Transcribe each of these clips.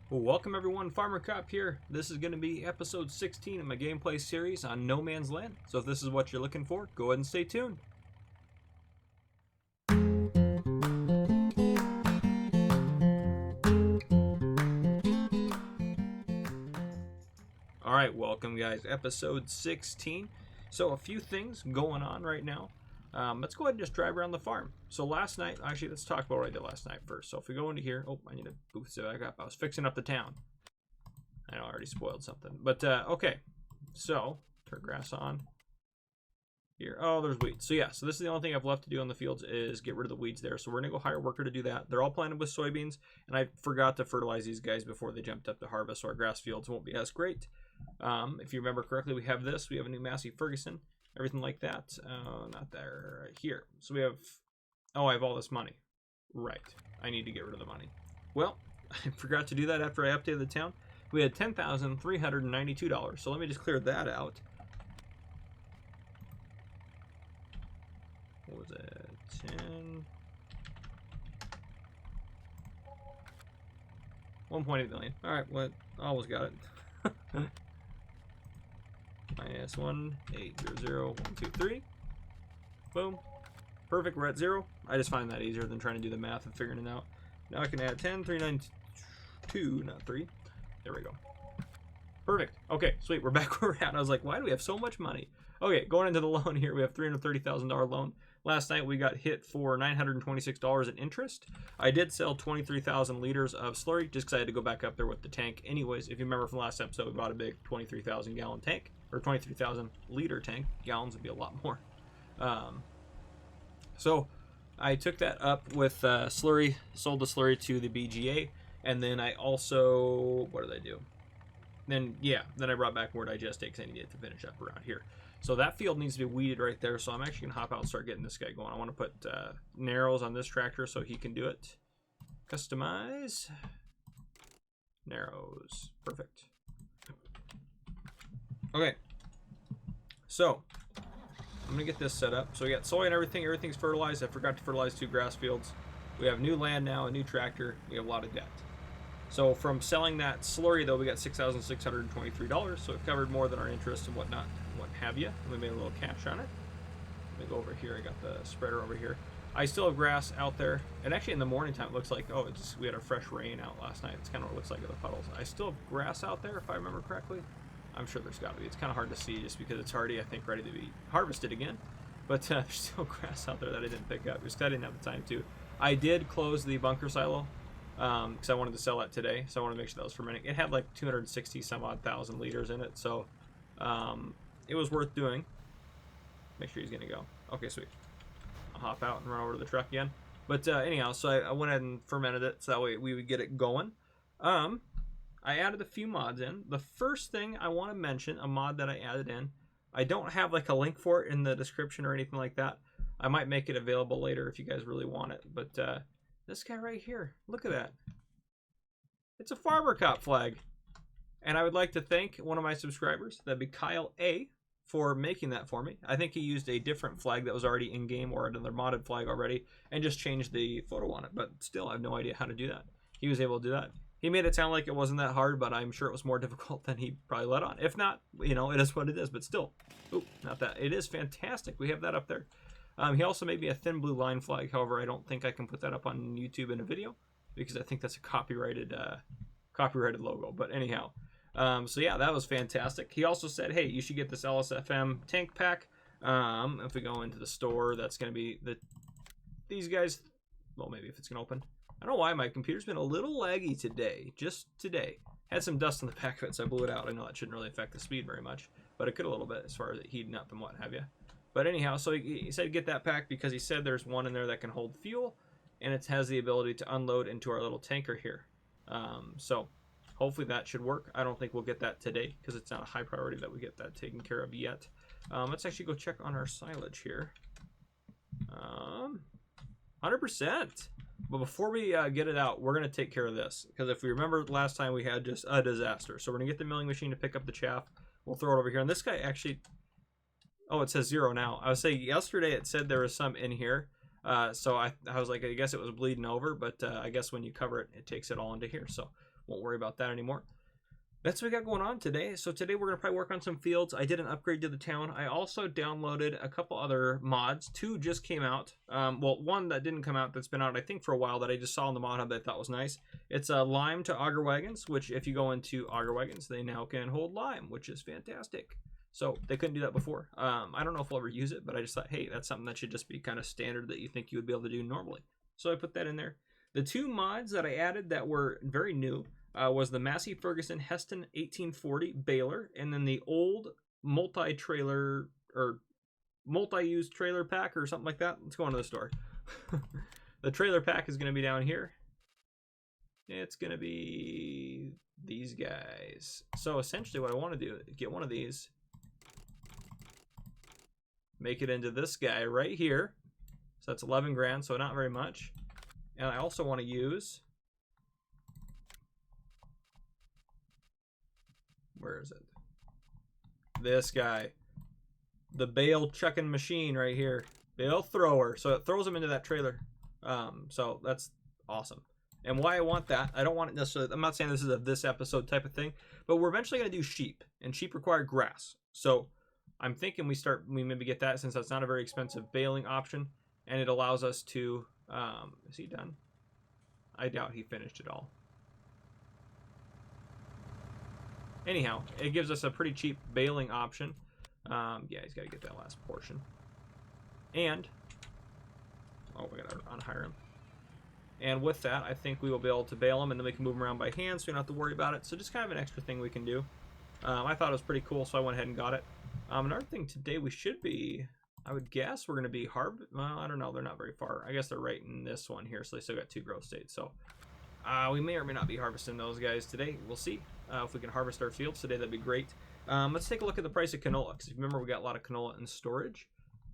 Well, welcome everyone, Farmer Cop here. This is going to be episode 16 of my gameplay series on No Man's Land. So if this is what you're looking for, go ahead and stay tuned. Alright, welcome guys, episode 16. So a few things going on right now. Let's go ahead and just drive around the farm. So last night, actually let's talk about what I did last night first. So if we go into here, I need to boost it back up. I was fixing up the town. I know I already spoiled something, but okay. So turn grass on here. Oh, there's weeds. So yeah, so this is the only thing I've left to do on the fields is get rid of the weeds there. So we're gonna go hire a worker to do that. They're all planted with soybeans, and I forgot to fertilize these guys before they jumped up to harvest, so our grass fields won't be as great. If you remember correctly, we have this. We have a new Massey Ferguson, everything like that. Not there, right here. So we have. Oh, I have all this money. Right. I need to get rid of the money. Well, I forgot to do that after I updated the town. We had $10,392. So let me just clear that out. What was it? 10. 1.8 million. All right, well, almost got it. Minus 1,800,123. Boom. Perfect. We're at 0. I just find that easier than trying to do the math and figuring it out. Now I can add 10,392, not 3. There we go. Perfect. Okay, sweet. We're back where we're at. I was like, why do we have so much money? Okay, going into the loan here, we have $330,000 loan. Last night we got hit for $926 in interest. I did sell 23,000 liters of slurry just because I had to go back up there with the tank. Anyways, if you remember from last episode, we bought a big 23,000 gallon tank, or 23,000 liter tank. Gallons would be a lot more. So I took that up with slurry, sold the slurry to the BGA, and then I also, what did I do? Then I brought back more digestate because I needed it to finish up around here. So that field needs to be weeded right there. So I'm actually gonna hop out and start getting this guy going. I want to put narrows on this tractor so he can do it. Customize narrows. Perfect. Okay. So I'm gonna get this set up. So we got soy and everything. Everything's fertilized. I forgot to fertilize 2 grass fields. We have new land now, a new tractor. We have a lot of debt. So from selling that slurry, though, we got $6,623. So it covered more than our interest and whatnot, what have you. We made a little cash on it. Let me go over here. I got the spreader over here. I still have grass out there. And actually in the morning time, it looks like, oh, we had a fresh rain out last night. It's kind of what it looks like with the puddles. I still have grass out there, if I remember correctly. I'm sure there's got to be. It's kind of hard to see just because it's already, I think, ready to be harvested again. But there's still grass out there that I didn't pick up because I didn't have the time to. I did close the bunker silo because I wanted to sell that today. So I wanted to make sure that was fermenting. It had like 260 some odd thousand liters in it. So it was worth doing. Make sure he's going to go. Okay, sweet. I'll hop out and run over to the truck again. But anyhow, so I went ahead and fermented it so that way we would get it going. I added a few mods in. The first thing I want to mention, a mod that I added in, I don't have like a link for it in the description or anything like that. I might make it available later if you guys really want it. But this guy right here, look at that. It's a Farmer Cop flag. And I would like to thank one of my subscribers, that'd be Kyle A, for making that for me. I think he used a different flag that was already in-game or another modded flag already and just changed the photo on it. But still, I have no idea how to do that. He was able to do that. He made it sound like it wasn't that hard, but I'm sure it was more difficult than he probably let on. If not, you know, it is what it is. But still, ooh, not that. It is fantastic. We have that up there. He also made me a thin blue line flag. However, I don't think I can put that up on YouTube in a video because I think that's a copyrighted logo. But anyhow, so yeah, that was fantastic. He also said, hey, you should get this LSFM tank pack. If we go into the store, that's going to be these guys. Well, maybe if it's going to open. I don't know why my computer's been a little laggy today. Just today. Had some dust on the back of it, so I blew it out. I know that shouldn't really affect the speed very much, but it could a little bit as far as it heating up and what have you. But anyhow, so he said get that pack because he said there's one in there that can hold fuel, and it has the ability to unload into our little tanker here. So hopefully that should work. I don't think we'll get that today because it's not a high priority that we get that taken care of yet. Let's actually go check on our silage here. 100%. But before we get it out, we're going to take care of this. Because if we remember last time, we had just a disaster. So we're going to get the milling machine to pick up the chaff. We'll throw it over here. And this guy actually... Oh, it says 0 now. I was saying yesterday it said there was some in here. So I was like, I guess it was bleeding over. But I guess when you cover it, it takes it all into here. So won't worry about that anymore. That's what we got going on today. So today we're going to probably work on some fields. I did an upgrade to the town. I also downloaded a couple other mods. 2 just came out. Well, 1 that didn't come out that's been out, I think, for a while that I just saw on the mod hub that I thought was nice. It's a lime to auger wagons, which if you go into auger wagons, they now can hold lime, which is fantastic. So they couldn't do that before. I don't know if we'll ever use it, but I just thought, hey, that's something that should just be kind of standard that you think you would be able to do normally. So I put that in there. The 2 mods that I added that were very new was the Massey Ferguson Heston 1840 baler, and then the old multi-trailer or multi-use trailer pack or something like that. Let's go into the store. The trailer pack is going to be down here. It's going to be these guys. So essentially what I want to do is get one of these, make it into this guy right here. So that's 11 grand, so not very much. And I also want to use, where is it? This guy. The bale chucking machine right here. Bale thrower. So it throws them into that trailer. So that's awesome. And why I want that, I don't want it necessarily, I'm not saying this is a this episode type of thing, but we're eventually going to do sheep. And sheep require grass. So I'm thinking we maybe get that since that's not a very expensive baling option. And it allows us to, is he done? I doubt he finished it all. Anyhow, it gives us a pretty cheap baling option. Yeah, he's got to get that last portion. And, oh, we got to unhire him. And with that, I think we will be able to bale them, and then we can move them around by hand, so we don't have to worry about it. So just kind of an extra thing we can do. I thought it was pretty cool, so I went ahead and got it. Another thing today, we should be, I would guess we're going to be well, I don't know, they're not very far. I guess they're right in this one here, so they still got 2 growth states. So we may or may not be harvesting those guys today. We'll see. If we can harvest our fields today, that'd be great. Let's take a look at the price of canola, because remember we got a lot of canola in storage.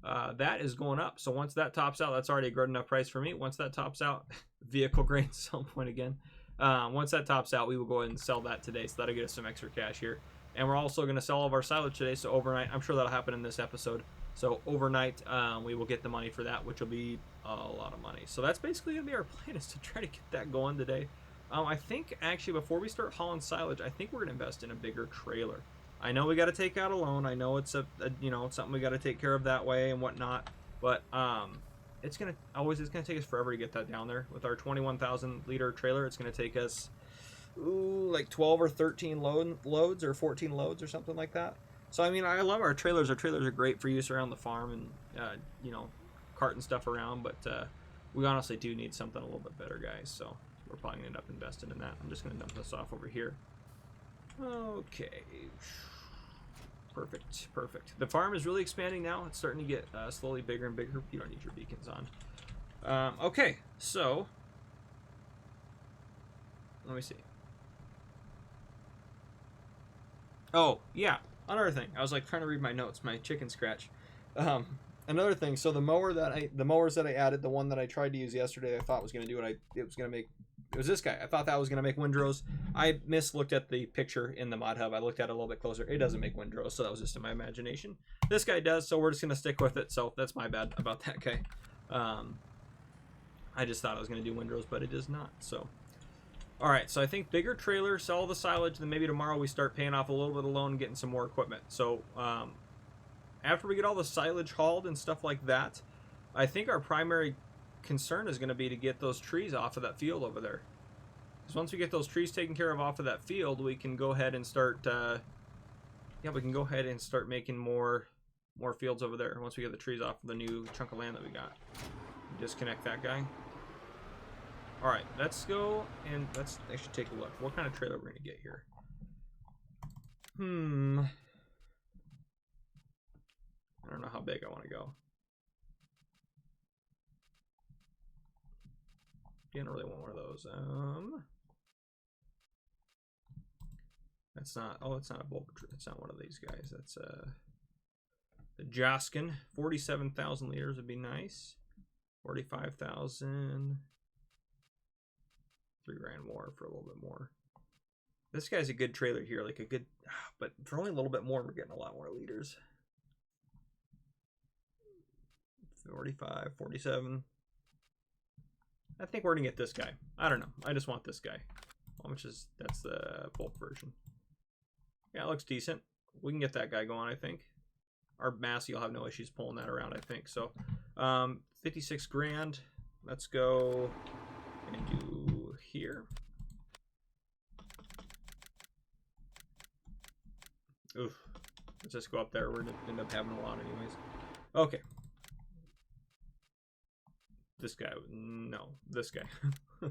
That is going up. So once that tops out, that's already a good enough price for me. Once that tops out, vehicle grain sell point again. Once that tops out, we will go ahead and sell that today. So that'll get us some extra cash here. And we're also going to sell all of our silage today. So overnight, I'm sure that'll happen in this episode. So overnight, we will get the money for that, which will be a lot of money. So that's basically going to be our plan, is to try to get that going today. I think actually before we start hauling silage, I think we're going to invest in a bigger trailer. I know we got to take out a loan. I know it's you know, something we got to take care of that way and whatnot. But it's gonna take us forever to get that down there. With our 21,000 liter trailer, it's gonna take us like 12 or 13 loads or 14 loads or something like that. So I mean, I love our trailers. Our trailers are great for use around the farm and you know, carting stuff around. But we honestly do need something a little bit better, guys. So we're probably gonna end up investing in that. I'm just gonna dump this off over here. Okay. Perfect, perfect. The farm is really expanding now. It's starting to get slowly bigger and bigger. You don't need your beacons on. Okay, so let me see. Oh, yeah, another thing. I was like trying to read my notes, my chicken scratch. Another thing. So the mowers that I added, the one that I tried to use yesterday, I thought was going to do what it was going to make. It was this guy. I thought that was going to make windrows. I looked at the picture in the mod hub. I looked at it a little bit closer. It doesn't make windrows, so that was just in my imagination. This guy does, so we're just going to stick with it. So that's my bad about that guy. I just thought I was going to do windrows, but it is not. So, all right. So I think bigger trailer, sell the silage, then maybe tomorrow we start paying off a little bit of loan and getting some more equipment. So after we get all the silage hauled and stuff like that, I think our primary concern is going to be to get those trees off of that field over there, because once we get those trees taken care of off of that field, we can go ahead and start we can go ahead and start making more fields over there once we get the trees off of the new chunk of land that we got. Disconnect that guy. All right, let's go and let's actually take a look what kind of trailer we're going to get here. I don't know how big I want to go. Didn't really want one of those. That's not. Oh, it's not a bulk. It's not one of these guys. That's the Joskin. 47,000 liters would be nice. 45,000. $3 grand more for a little bit more. This guy's a good trailer here, like a good, but for only a little bit more, we're getting a lot more liters. 45, 47. I think we're gonna get this guy. I don't know. I just want this guy. How much is, that's the bulk version. Yeah, it looks decent. We can get that guy going, I think. Our Massey will have no issues pulling that around, I think. So, 56 grand. Let's go and do here. Oof. Let's just go up there. We're going to end up having a lot anyways. Okay. This guy. No. This guy. No,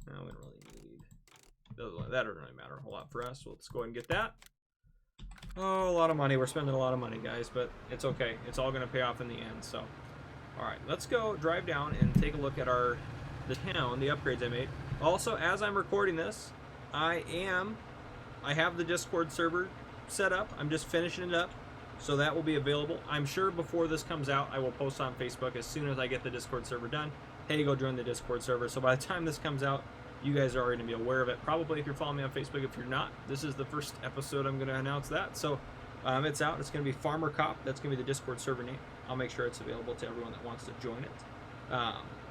we don't really need... That doesn't really matter a whole lot for us. So let's go ahead and get that. Oh, a lot of money. We're spending a lot of money, guys. But it's okay. It's all going to pay off in the end. So, alright. Let's go drive down and take a look at the town, the upgrades I made. Also, as I'm recording this, I have the Discord server set up. I'm just finishing it up, so that will be available. I'm sure before this comes out, I will post on Facebook as soon as I get the Discord server done. Hey, go join the Discord server. So by the time this comes out, you guys are already going to be aware of it. Probably if you're following me on Facebook. If you're not, this is the first episode I'm going to announce that. So it's out. It's going to be Farmer Cop. That's going to be the Discord server name. I'll make sure it's available to everyone that wants to join it.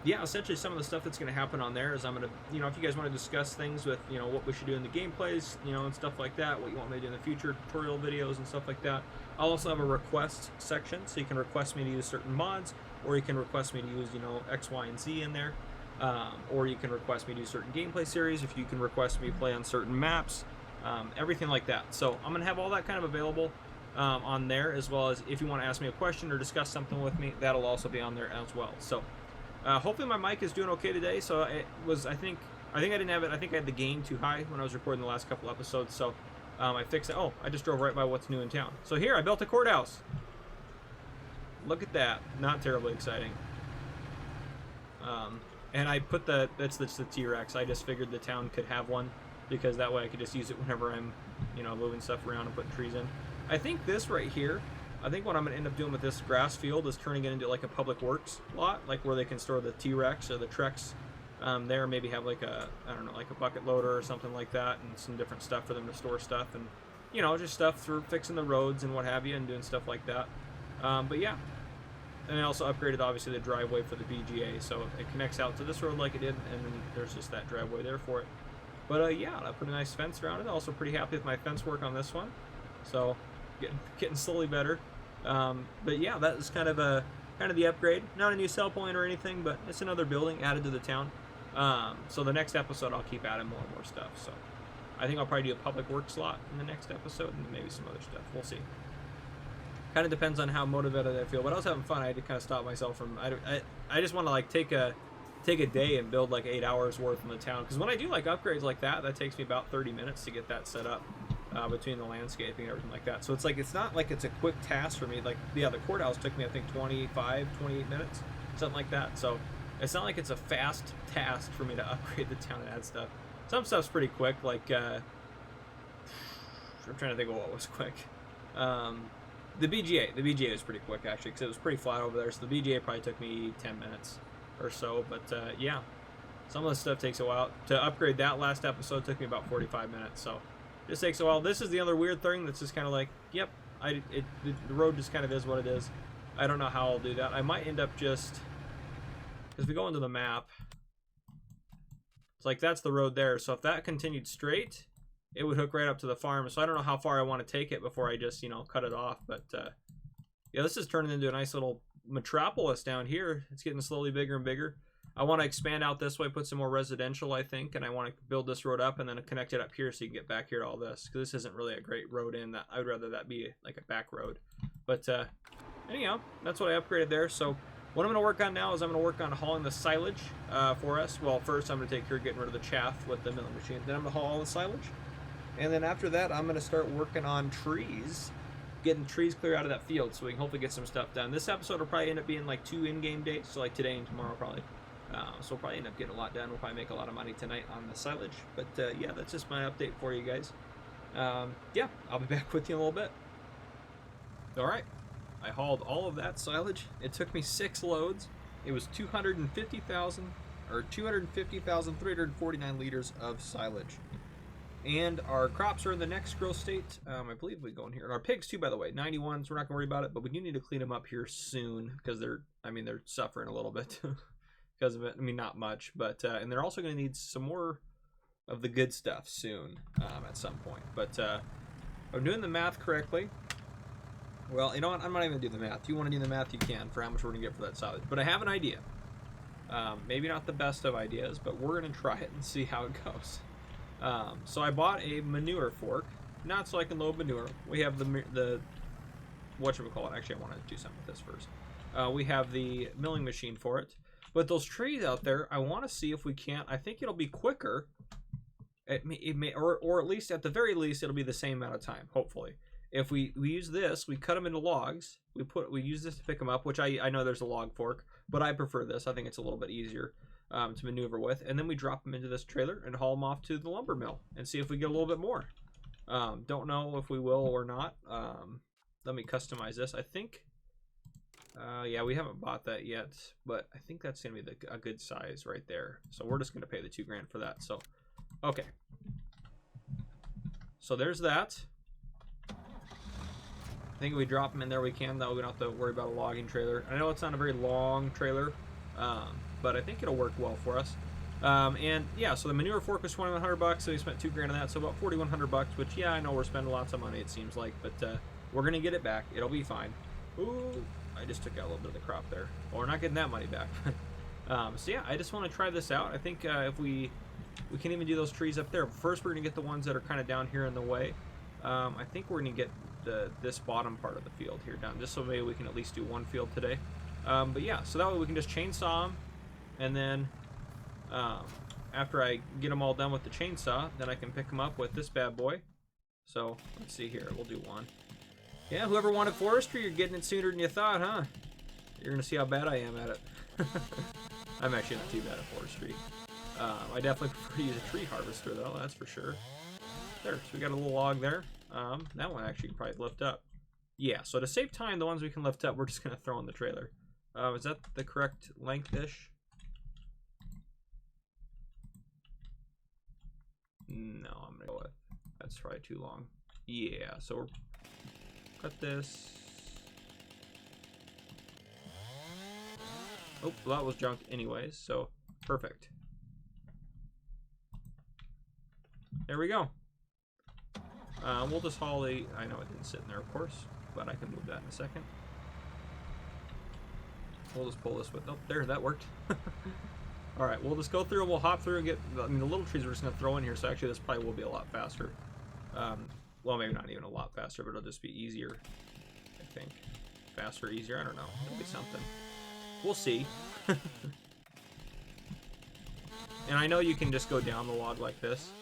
Yeah, essentially some of the stuff that's going to happen on there is I'm going to, if you guys want to discuss things with, what we should do in the gameplays, and stuff like that, what you want me to do in the future, tutorial videos and stuff like that. I'll also have a request section, so you can request me to use certain mods, or you can request me to use, X, Y, and Z in there. Or you can request me to do certain gameplay series, if you can request me play on certain maps, everything like that. So I'm going to have all that kind of available on there, as well as if you want to ask me a question or discuss something with me, that'll also be on there as well. So hopefully my mic is doing okay today. So it was, I think I didn't have it, I think I had the gain too high when I was recording the last couple episodes, so I fixed it. Oh, I just drove right by what's new in town. So here, I built a courthouse. Look at that. Not terribly exciting. And I put that's the T-Rex. I just figured the town could have one, because that way I could just use it whenever I'm, moving stuff around and putting trees in. I think this right here, I think what I'm going to end up doing with this grass field is turning it into like a public works lot, like where they can store the T-Rex or the Trex there, maybe have like a, I don't know, like a bucket loader or something like that, and some different stuff for them to store stuff, and, just stuff for fixing the roads and what have you, and doing stuff like that. But yeah. And I also upgraded, obviously, the driveway for the BGA, so it connects out to this road like it did, and then there's just that driveway there for it. But yeah, I put a nice fence around it. Also pretty happy with my fence work on this one. So getting slowly better. But yeah, that is kind of the upgrade. Not a new sell point or anything, but it's another building added to the town. So the next episode I'll keep adding more and more stuff. So I think I'll probably do a public works slot in the next episode, and maybe some other stuff. We'll see. Kind of depends on how motivated I feel, but I was having fun. I had to kind of stop myself from. I just want to like take a day and build like 8 hours worth in the town, because when I do like upgrades like that takes me about 30 minutes to get that set up between the landscaping and everything like that. So it's like it's not like it's a quick task for me. Like the courthouse took me I think 28 minutes, something like that. So it's not like it's a fast task for me to upgrade the town and add stuff. Some stuff's pretty quick. Like I'm trying to think of what was quick. The BGA was pretty quick, actually, because it was pretty flat over there, so the BGA probably took me 10 minutes or so, but yeah, some of the stuff takes a while. To upgrade that last episode took me about 45 minutes, so it just takes a while. This is the other weird thing that's just kind of like, yep, the road just kind of is what it is. I don't know how I'll do that. I might end up just, because we go into the map, it's like that's the road there, so if that continued straight, it would hook right up to the farm. So I don't know how far I want to take it before I just, cut it off. But yeah, this is turning into a nice little metropolis down here. It's getting slowly bigger and bigger. I want to expand out this way, put some more residential, I think, and I want to build this road up and then connect it up here so you can get back here to all this, because this isn't really a great road in. That I would rather that be like a back road. But anyhow, that's what I upgraded there. So what I'm going to work on now is I'm going to work on hauling the silage for us. Well, first I'm going to take care of getting rid of the chaff with the milling machine. Then I'm going to haul all the silage. And then after that, I'm going to start working on trees, getting trees clear out of that field so we can hopefully get some stuff done. This episode will probably end up being like 2 in-game days, so like today and tomorrow probably. So we'll probably end up getting a lot done. We'll probably make a lot of money tonight on the silage. But yeah, that's just my update for you guys. Yeah, I'll be back with you in a little bit. All right, I hauled all of that silage. It took me 6 loads. It was 250,349 liters of silage. And our crops are in the next growth state. I believe we go in here. And our pigs too, by the way, 91s. We're not gonna worry about it, but we do need to clean them up here soon because they're suffering a little bit because of it. I mean, not much, but and they're also gonna need some more of the good stuff soon at some point. But I'm doing the math correctly. Well, you know what? I'm not even going to do the math. If you want to do the math, you can for how much we're going to get for that silage. But I have an idea. Maybe not the best of ideas, but we're going to try it and see how it goes. So I bought a manure fork, not so I can load manure. We have the whatchamacallit. Actually, I want to do something with this first. We have the milling machine for it. But those trees out there, I want to see if we can't. I think it'll be quicker. It may, or at least at the very least, it'll be the same amount of time. Hopefully, if we use this, we cut them into logs. We use this to pick them up, which I know there's a log fork, but I prefer this. I think it's a little bit easier to maneuver with. And then we drop them into this trailer and haul them off to the lumber mill and see if we get a little bit more. Don't know if we will or not. Let me customize this. I think. Yeah, we haven't bought that yet, but I think that's gonna be a good size right there. So we're just gonna pay the $2 grand for that. So, okay. So there's that. I think if we drop them in there, we can. Though we don't have to worry about a logging trailer. I know it's not a very long trailer, but I think it'll work well for us. And yeah, so the manure fork was $2,100, so we spent $2 grand on that. So about $4,100, which yeah, I know we're spending lots of money. It seems like, but we're gonna get it back. It'll be fine. Ooh. I just took out a little bit of the crop there. Well, we're not getting that money back. So yeah, I just want to try this out. I think if we can even do those trees up there. First, we're going to get the ones that are kind of down here in the way. I think we're going to get this bottom part of the field here done, just so maybe we can at least do one field today. But yeah, so that way we can just chainsaw them, and then after I get them all done with the chainsaw, then I can pick them up with this bad boy. So let's see here. We'll do one. Yeah, whoever wanted forestry, you're getting it sooner than you thought, huh? You're going to see how bad I am at it. I'm actually not too bad at forestry. I definitely prefer to use a tree harvester, though, that's for sure. There, so we got a little log there. That one actually can probably lift up. Yeah, so to save time, the ones we can lift up, we're just going to throw in the trailer. Is that the correct length-ish? No, I'm going to go with... That's probably too long. Yeah, so we're... Cut this. Oh, well, that was junk anyways, so perfect. There we go. We'll just haul the... I know it didn't sit in there, of course, but I can move that in a second. We'll just pull this with... Oh, there, that worked. Alright, we'll just go through and we'll hop through and get... I mean, the little trees we're just going to throw in here, so actually this probably will be a lot faster. Well, maybe not even a lot faster, but it'll just be easier, I think. Faster, easier, I don't know. It'll be something. We'll see. And I know you can just go down the log like this.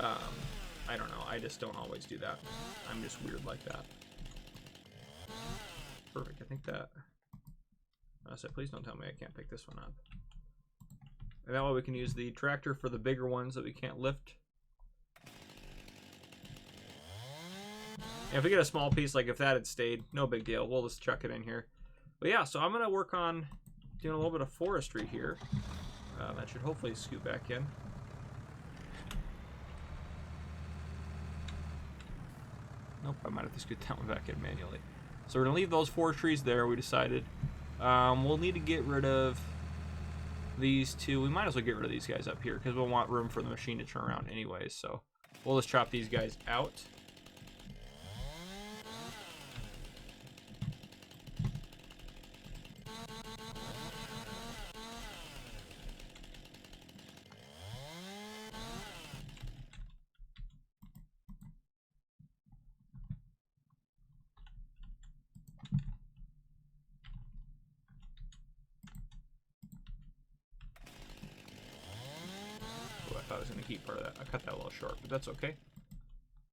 I don't know. I just don't always do that. I'm just weird like that. Perfect. I think that... I said, please don't tell me I can't pick this one up. And that way we can use the tractor for the bigger ones that we can't lift. And if we get a small piece, like if that had stayed, no big deal. We'll just chuck it in here. But yeah, so I'm going to work on doing a little bit of forestry here. That should hopefully scoot back in. Nope, I might have to scoot that one back in manually. So we're going to leave those 4 trees there, we decided. We'll need to get rid of these 2. We might as well get rid of these guys up here because we'll want room for the machine to turn around anyways. So we'll just chop these guys out. I was going to keep part of that. I cut that a little short, but that's okay.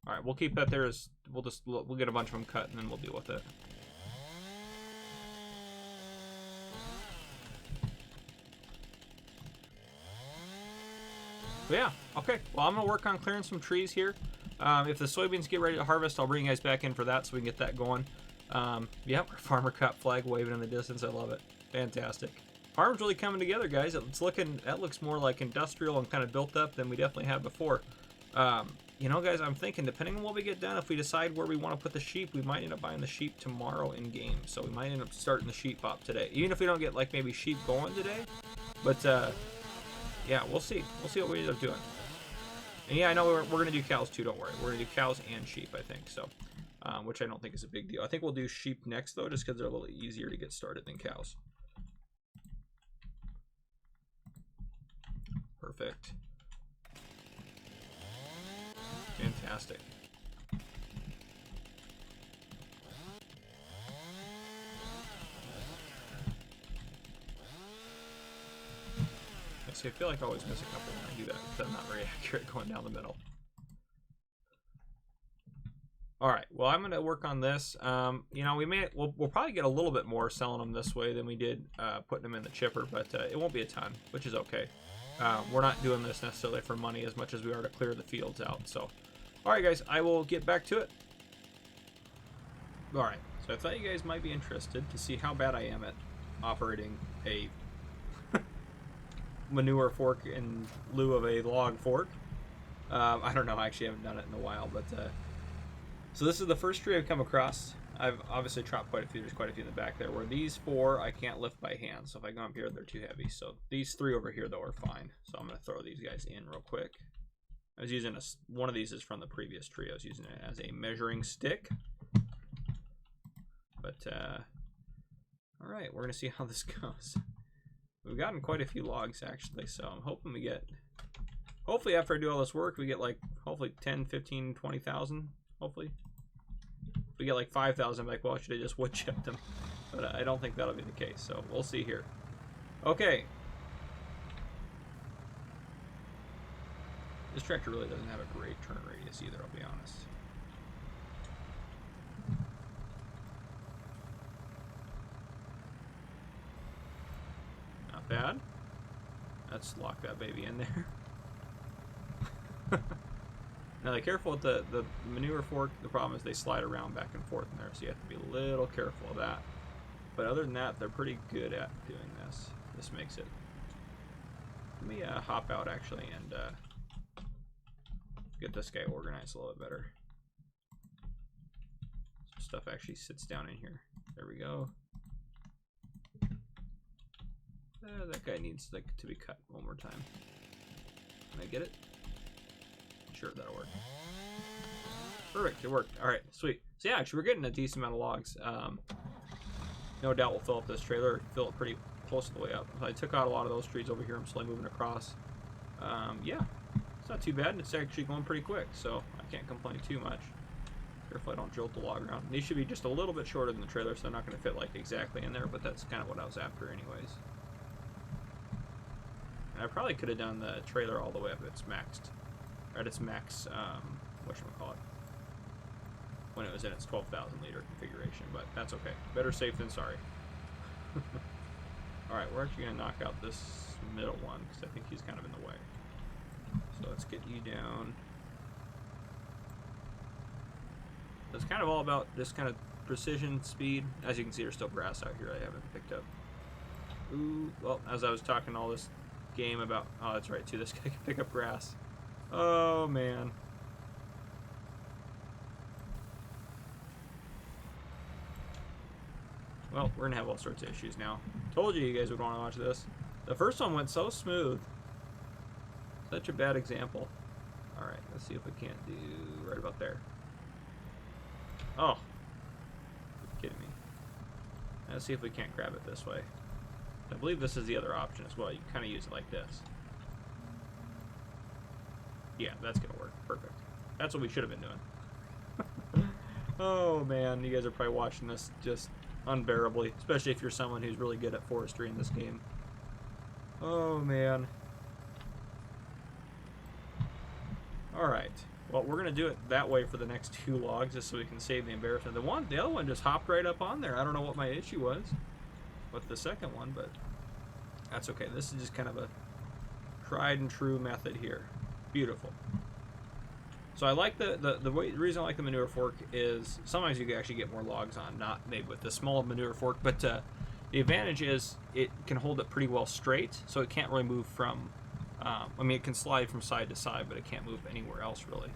All right, we'll keep that there. As we'll get a bunch of them cut, and then we'll deal with it. But yeah, okay. Well, I'm going to work on clearing some trees here. If the soybeans get ready to harvest, I'll bring you guys back in for that so we can get that going. Yep, our farmer cut flag waving in the distance. I love it. Fantastic. Farm's really coming together, guys. That looks more like industrial and kind of built up than we definitely had before. You know, guys, I'm thinking, depending on what we get done, if we decide where we want to put the sheep, we might end up buying the sheep tomorrow in game. So we might end up starting the sheep pop today, even if we don't get like maybe sheep going today. But yeah, we'll see. We'll see what we end up doing. And yeah, I know we're going to do cows too, don't worry. We're going to do cows and sheep, I think, so. Which I don't think is a big deal. I think we'll do sheep next, though, just because they're a little easier to get started than cows. Perfect. Fantastic. See, I feel like I always miss a couple when I do that, because I'm not very accurate going down the middle. All right, well, I'm going to work on this. You know, we'll probably get a little bit more selling them this way than we did putting them in the chipper, but it won't be a ton, which is okay. We're not doing this necessarily for money as much as we are to clear the fields out. So, all right, guys, I will get back to it. All right, so I thought you guys might be interested to see how bad I am at operating a manure fork in lieu of a log fork. I don't know, I actually haven't done it in a while, but so this is the first tree I've come across. I've obviously chopped quite a few. There's quite a few in the back there. Where these 4 I can't lift by hand, so if I go up here, they're too heavy. So these 3 over here though are fine. So I'm gonna throw these guys in real quick. I was using one of these is from the previous tree. I was using it as a measuring stick. But all right, we're gonna see how this goes. We've gotten quite a few logs actually, so I'm hoping we get. Hopefully after I do all this work, we get like hopefully 10, 15, 20,000. Hopefully. If we get like 5,000, I'm like, well, I should have just wood chipped them. But I don't think that'll be the case, so we'll see here. Okay. This tractor really doesn't have a great turn radius either, I'll be honest. Not bad. Let's lock that baby in there. Now, be careful with the manure fork. The problem is they slide around back and forth in there, so you have to be a little careful of that. But other than that, they're pretty good at doing this. This makes it. Let me hop out actually and get this guy organized a little bit better. Some stuff actually sits down in here. There we go. That guy needs to be cut one more time. Can I get it? Sure, that'll work. Perfect, it worked. All right, sweet. So yeah, actually, we're getting a decent amount of logs. No doubt we'll fill up this trailer, fill it pretty close to the way up. I took out a lot of those trees over here. I'm slowly moving across. Yeah, it's not too bad, and it's actually going pretty quick, so I can't complain too much. Careful I don't jolt the log around. These should be just a little bit shorter than the trailer, so they're not going to fit like exactly in there, but that's kind of what I was after anyways. And I probably could have done the trailer all the way up its maxed. At its max, whatchamacallit, when it was in its 12,000 liter configuration, but that's okay. Better safe than sorry. Alright, we're actually going to knock out this middle one, because I think he's kind of in the way. So let's get you down. So it's kind of all about this kind of precision, speed. As you can see, there's still grass out here I haven't picked up. Ooh, well, as I was talking all this game about, oh, that's right, too, this guy can pick up grass. Oh, man. Well, we're gonna have all sorts of issues now. Told you guys would want to watch this. The first one went so smooth. Such a bad example. Alright, let's see if we can't do right about there. Oh. You're kidding me. Let's see if we can't grab it this way. I believe this is the other option as well. You can kind of use it like this. Yeah, that's gonna work. Perfect. That's what we should have been doing. Oh man, you guys are probably watching this just unbearably, especially if you're someone who's really good at forestry in this game. Oh man. Alright. Well, we're gonna do it that way for the next 2 logs just so we can save the embarrassment. The other one just hopped right up on there. I don't know what my issue was with the second one, but that's okay. This is just kind of a tried and true method here. Beautiful. So I like the reason I like the manure fork is sometimes you can actually get more logs on, not maybe with the small manure fork, but the advantage is it can hold it pretty well straight, so it can't really move from, I mean, it can slide from side to side, but it can't move anywhere else really.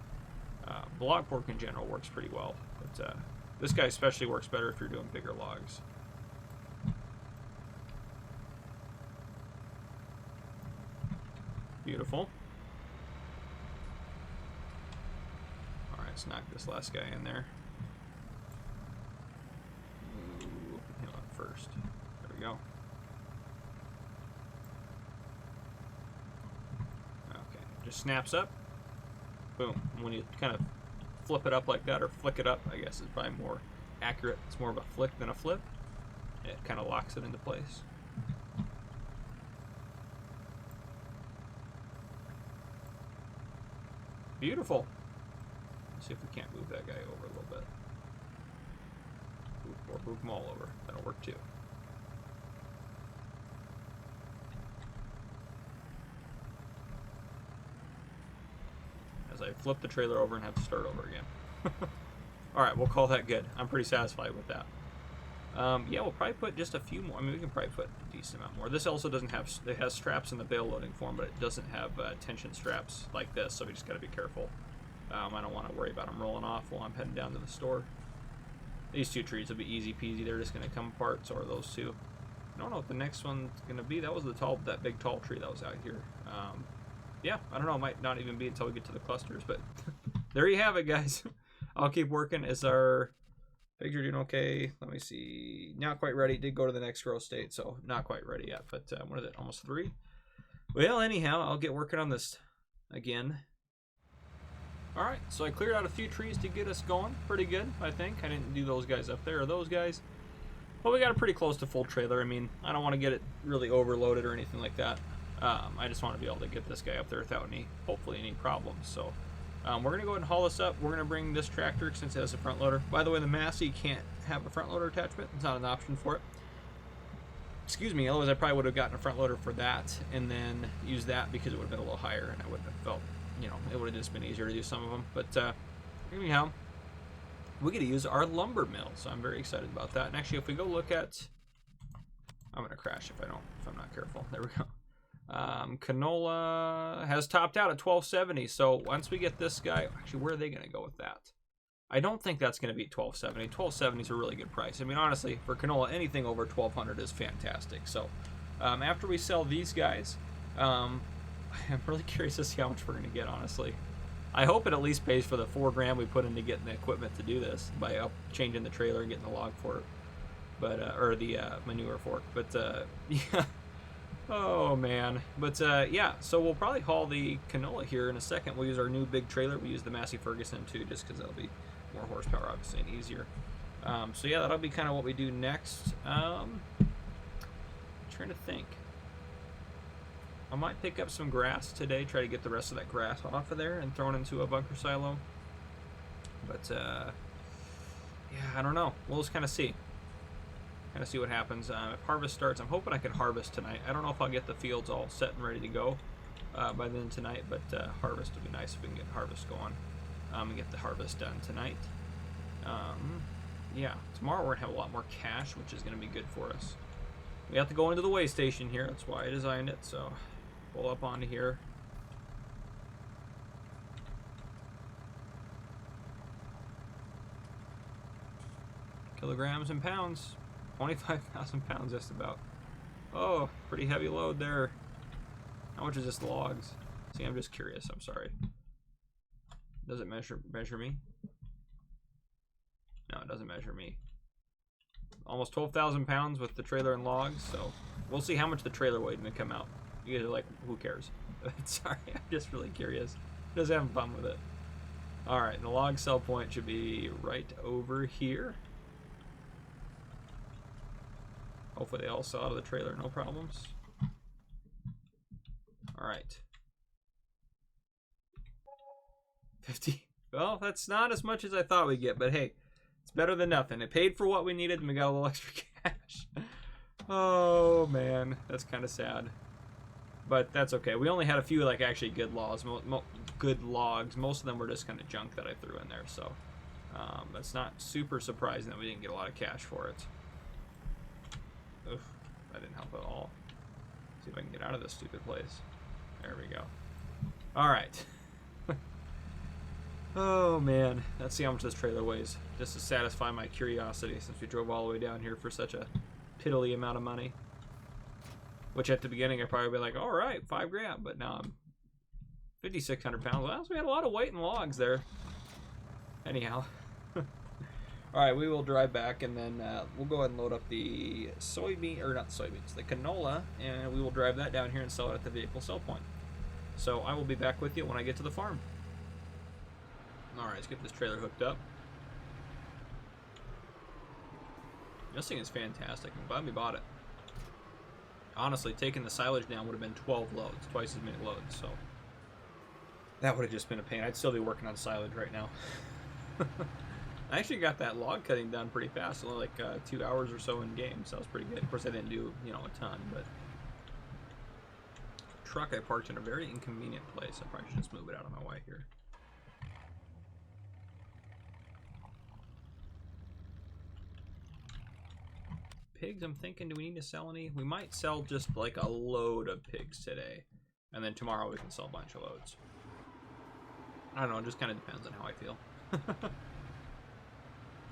The log fork in general works pretty well, but this guy especially works better if you're doing bigger logs. Beautiful. Let's knock this last guy in there. Ooh, him up first. There we go. Okay, just snaps up. Boom. And when you kind of flip it up like that, or flick it up, I guess is probably more accurate. It's more of a flick than a flip. It kind of locks it into place. Beautiful. Let's see if we can't move that guy over a little bit. Or move them all over. That'll work too. As I flip the trailer over and have to start over again. Alright, we'll call that good. I'm pretty satisfied with that. Yeah, we'll probably put just a few more. I mean, we can probably put a decent amount more. This also doesn't have, it has straps in the bale loading form, but it doesn't have tension straps like this, so we just got to be careful. I don't want to worry about them rolling off while I'm heading down to the store. These two trees will be easy peasy. They're just going to come apart, so are those two. I don't know what the next one's going to be. That was that big tall tree that was out here. Yeah, I don't know. It might not even be until we get to the clusters, but there you have it, guys. I'll keep working. Is our pigs are doing okay? Let me see. Not quite ready. Did go to the next growth state, so not quite ready yet. But what is it? Almost 3? Well, anyhow, I'll get working on this again. All right, so I cleared out a few trees to get us going. Pretty good, I think. I didn't do those guys up there or those guys. But we got it pretty close to full trailer. I mean, I don't want to get it really overloaded or anything like that. I just want to be able to get this guy up there without hopefully any problems. So we're going to go ahead and haul this up. We're going to bring this tractor since it has a front loader. By the way, the Massey can't have a front loader attachment. It's not an option for it. Excuse me, otherwise I probably would have gotten a front loader for that and then used that because it would have been a little higher and I wouldn't have felt, you know, it would have just been easier to do some of them. But anyhow, we get to use our lumber mill, so I'm very excited about that. And actually, if we go look at, I'm going to crash if I'm not careful. There we go. Canola has topped out at 1270. So once we get this guy, actually, where are they going to go with that? I don't think that's going to be 1270. 1270 is a really good price. I mean, honestly, for canola, anything over 1200 is fantastic. So after we sell these guys, I'm really curious to see how much we're going to get, honestly. I hope it at least pays for the $4 we put into getting the equipment to do this by changing the trailer and getting the log fork, but or the manure fork. But yeah. Oh man, but yeah, so we'll probably haul the canola here in a second. We'll use our new big trailer. We use the Massey Ferguson too, just because that'll be more horsepower, obviously, and easier. So yeah, that'll be kind of what we do next. Trying to think. I might pick up some grass today, try to get the rest of that grass off of there and throw it into a bunker silo. But yeah, I don't know. We'll just kind of see. Kind of see what happens. If harvest starts, I'm hoping I can harvest tonight. I don't know if I'll get the fields all set and ready to go by then tonight, but harvest would be nice if we can get harvest going and get the harvest done tonight. Yeah, tomorrow we're going to have a lot more cash, which is going to be good for us. We have to go into the weigh station here. That's why I designed it. So pull up onto here. Kilograms and pounds. 25,000 pounds just about. Oh, pretty heavy load there. How much is this logs? See, I'm just curious. I'm sorry. Does it measure me? No, it doesn't measure me. Almost 12,000 pounds with the trailer and logs, so we'll see how much the trailer weighed when we come out. You guys are like, who cares? Sorry, I'm just really curious. Just having fun with it. Alright, the log sell point should be right over here. Hopefully they all sell out of the trailer, no problems. Alright. 50. Well, that's not as much as I thought we'd get, but hey, it's better than nothing. It paid for what we needed and we got a little extra cash. Oh man, that's kind of sad. But that's okay. We only had a few like actually good logs. Most of them were just kind of junk that I threw in there, so that's not super surprising that we didn't get a lot of cash for it. Oof, that didn't help at all. See if I can get out of this stupid place. There we go. Alright. Oh man, let's see how much this trailer weighs, just to satisfy my curiosity since we drove all the way down here for such a piddly amount of money. Which at the beginning I'd probably be like, alright, $5 but now I'm 5,600 pounds. Well, so we had a lot of weight and logs there. Anyhow. Alright, we will drive back, and then we'll go ahead and load up the soybean, or not soybeans, the canola, and we will drive that down here and sell it at the vehicle sell point. So I will be back with you when I get to the farm. Alright, let's get this trailer hooked up. This thing is fantastic. I'm glad we bought it. Honestly, taking the silage down would have been 12 loads, twice as many loads, so that would have just been a pain. I'd still be working on silage right now. I actually got that log cutting done pretty fast, only like 2 hours or so in game, so that was pretty good. Of course, I didn't do, you know, a ton, but truck I parked in a very inconvenient place. I probably should just move it out of my way here. Pigs, I'm thinking, do we need to sell any? We might sell just like a load of pigs today, and then tomorrow we can sell a bunch of loads. I don't know, it just kind of depends on how I feel.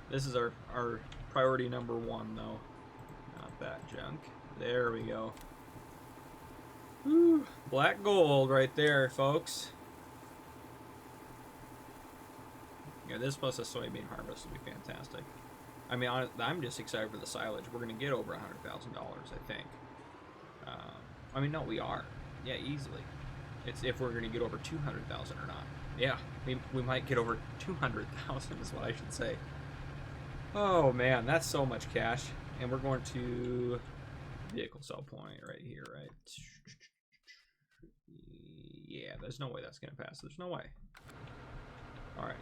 This is our priority number 1, though. Not that junk. There we go. Woo, black gold right there, folks. Yeah, this plus a soybean harvest will be fantastic. I mean, I'm just excited for the silage. We're going to get over $100,000, I think. I mean, no, we are. Yeah, easily. It's if we're going to get over 200,000 or not. Yeah, we might get over 200,000 is what I should say. Oh, man, that's so much cash. And we're going to vehicle sell point right here, right? Yeah, there's no way that's going to pass. There's no way. All right.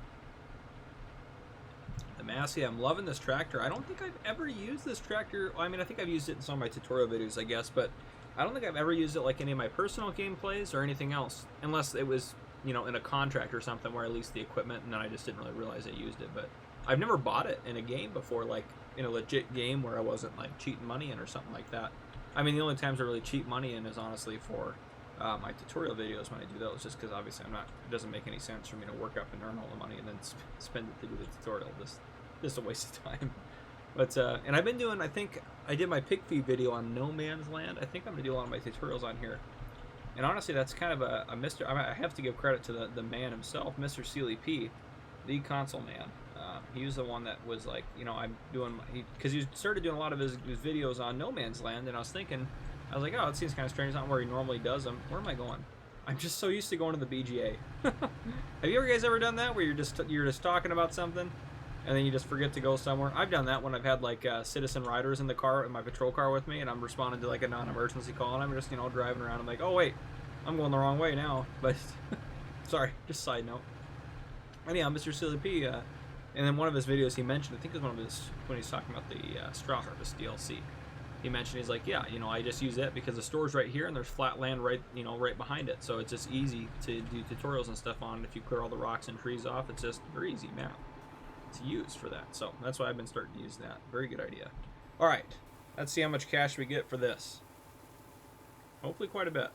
The Massey, I'm loving this tractor. I don't think I've ever used this tractor. I mean, I think I've used it in some of my tutorial videos, I guess, but I don't think I've ever used it like any of my personal gameplays or anything else, unless it was, you know, in a contract or something where I leased the equipment and then I just didn't really realize I used it. But I've never bought it in a game before, like in a legit game where I wasn't like cheating money in or something like that. I mean, the only times I really cheat money in is honestly for my tutorial videos when I do those, just because obviously it doesn't make any sense for me to work up and earn all the money and then spend it to do the tutorial. Just a waste of time. But and I've been doing, I think I did my pig feed video on No Man's Land. I think I'm gonna do a lot of my tutorials on here. And honestly, that's kind of a Mr. I have to give credit to the man himself, Mr. Sealy P, the console man. He was the one that was like, you know, I'm doing, because he started doing a lot of his videos on No Man's Land, and I was like, oh, it seems kind of strange. It's not where he normally does them. Where am I going? I'm just so used to going to the BGA. Have you guys ever done that, where you're just talking about something, and then you just forget to go somewhere? I've done that when I've had like citizen riders in the car, in my patrol car with me, and I'm responding to like a non-emergency call, and I'm just, you know, driving around. I'm like, oh wait, I'm going the wrong way now. But sorry, just side note. Anyhow, Mr. Silly P, and then one of his videos he mentioned, I think it was one of his, when he's talking about the Straw Harvest DLC, he mentioned, he's like, yeah, you know, I just use it because the store's right here and there's flat land right, you know, right behind it, so it's just easy to do tutorials and stuff on. If you clear all the rocks and trees off, it's just very easy map to use for that. So that's why I've been starting to use that. Very good idea. All right, let's see how much cash we get for this. Hopefully quite a bit.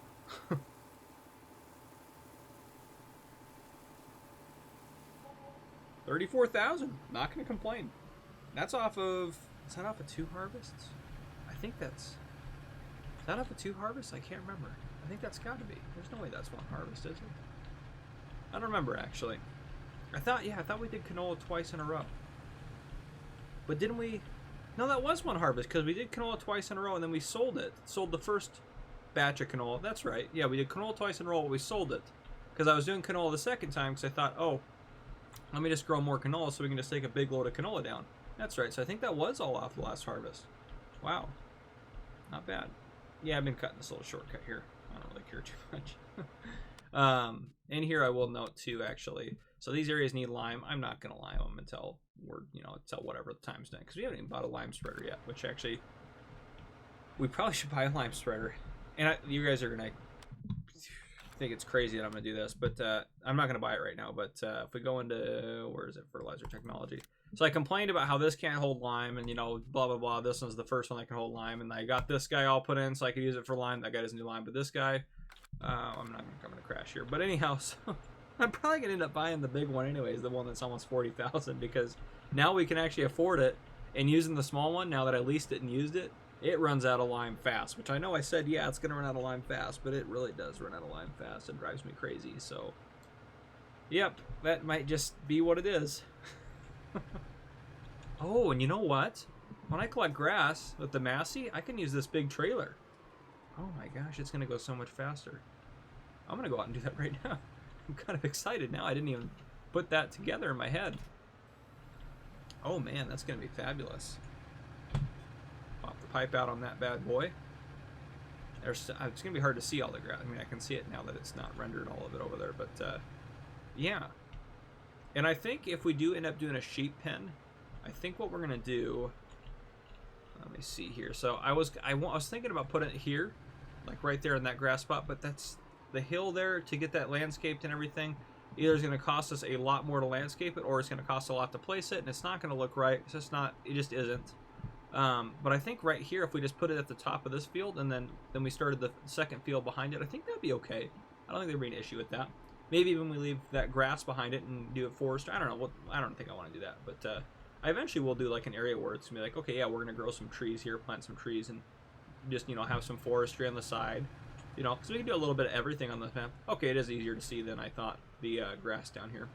34,000. Not gonna complain. That's off of, is that off of 2 harvests? I think that's, is that off of 2 harvests? I can't remember. I think that's got to be. There's no way that's 1 harvest, is it? I don't remember actually. I thought we did canola twice in a row. But didn't we? No, that was 1 harvest, because we did canola twice in a row and then we sold it. Sold the first batch of canola. That's right. Yeah, we did canola twice in a row, but we sold it. Because I was doing canola the second time because I thought, oh, let me just grow more canola so we can just take a big load of canola down. That's right. So I think that was all off the last harvest. Wow. Not bad. Yeah, I've been cutting this little shortcut here. I don't really care too much. And here I will note too, actually. So these areas need lime. I'm not going to lime them until we're, you know, until whatever the time's done. Because we haven't even bought a lime spreader yet, which actually, we probably should buy a lime spreader. And you guys are going to think it's crazy that I'm going to do this, but I'm not going to buy it right now. But if we go into, where is it, fertilizer technology. So I complained about how this can't hold lime and, you know, blah, blah, blah. This one's the first one that can hold lime. And I got this guy all put in so I could use it for lime. That guy doesn't do lime, but this guy, I'm going to crash here. But anyhow, so I'm probably going to end up buying the big one anyways, the one that's almost 40,000, because now we can actually afford it. And using the small one, now that I leased it and used it, it runs out of lime fast, which I know I said, yeah, it's going to run out of lime fast, but it really does run out of lime fast. It drives me crazy. So Yep, that might just be what it is. Oh, and you know what? When I collect grass with the Massey, I can use this big trailer. Oh my gosh, it's going to go so much faster. I'm going to go out and do that right now. I'm kind of excited now. I didn't even put that together in my head. Oh man, that's going to be fabulous. Pop the pipe out on that bad boy. It's going to be hard to see all the grass. I mean, I can see it now that it's not rendered all of it over there, but yeah. And I think if we do end up doing a sheep pen, I think what we're going to do, let me see here. So I was thinking about putting it here, like right there in that grass spot, but that's the hill there to get that landscaped and everything. Either it's going to cost us a lot more to landscape it, or it's going to cost a lot to place it, and it's not going to look right. It's just not. It just isn't. But I think right here, if we just put it at the top of this field, and then we started the second field behind it, I think that'd be okay. I don't think there'd be an issue with that. Maybe even we leave that grass behind it and do it forest. I don't know. I don't think I want to do that, but I eventually will do like an area where it's gonna be like, okay, yeah, we're gonna grow some trees here, plant some trees, and just have some forestry on the side. Because we can do a little bit of everything on the map. Okay, it is easier to see than I thought, the grass down here.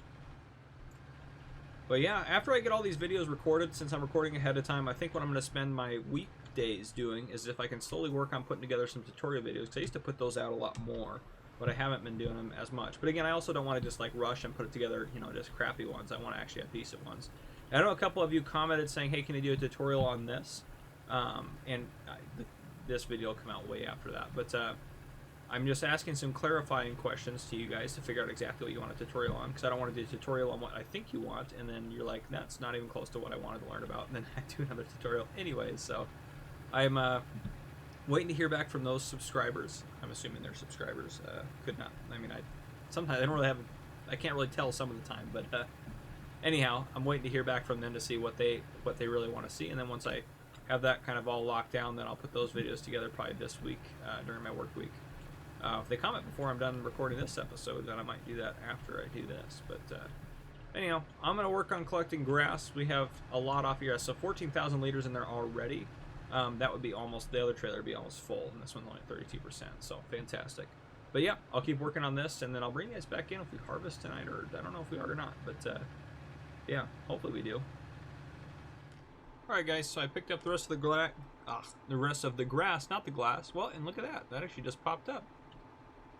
But yeah, after I get all these videos recorded, since I'm recording ahead of time, I think what I'm going to spend my weekdays doing is if I can slowly work on putting together some tutorial videos, because I used to put those out a lot more, but I haven't been doing them as much. But again, I also don't want to just like rush and put it together, just crappy ones. I want to actually have decent ones. I know a couple of you commented saying, hey, can you do a tutorial on this? This video will come out way after that. But I'm just asking some clarifying questions to you guys to figure out exactly what you want a tutorial on, because I don't want to do a tutorial on what I think you want, and then you're like, that's not even close to what I wanted to learn about, and then I do another tutorial anyways. So I'm waiting to hear back from those subscribers. I'm assuming they're subscribers. Could not. I mean, sometimes I don't really have. I can't really tell some of the time, but anyhow, I'm waiting to hear back from them to see what they really want to see, and then once I have that kind of all locked down, then I'll put those videos together probably this week during my work week. If they comment before I'm done recording this episode, then I might do that after I do this. But anyhow, I'm going to work on collecting grass. We have a lot off here, so 14,000 liters in there already. That would be almost, the other trailer would be almost full, and this one's only 32%, so fantastic. But yeah, I'll keep working on this, and then I'll bring you guys back in if we harvest tonight, or I don't know if we are or not, but yeah, hopefully we do. Alright guys, so I picked up the rest of the grass, not the glass. Well, and look at that, that actually just popped up.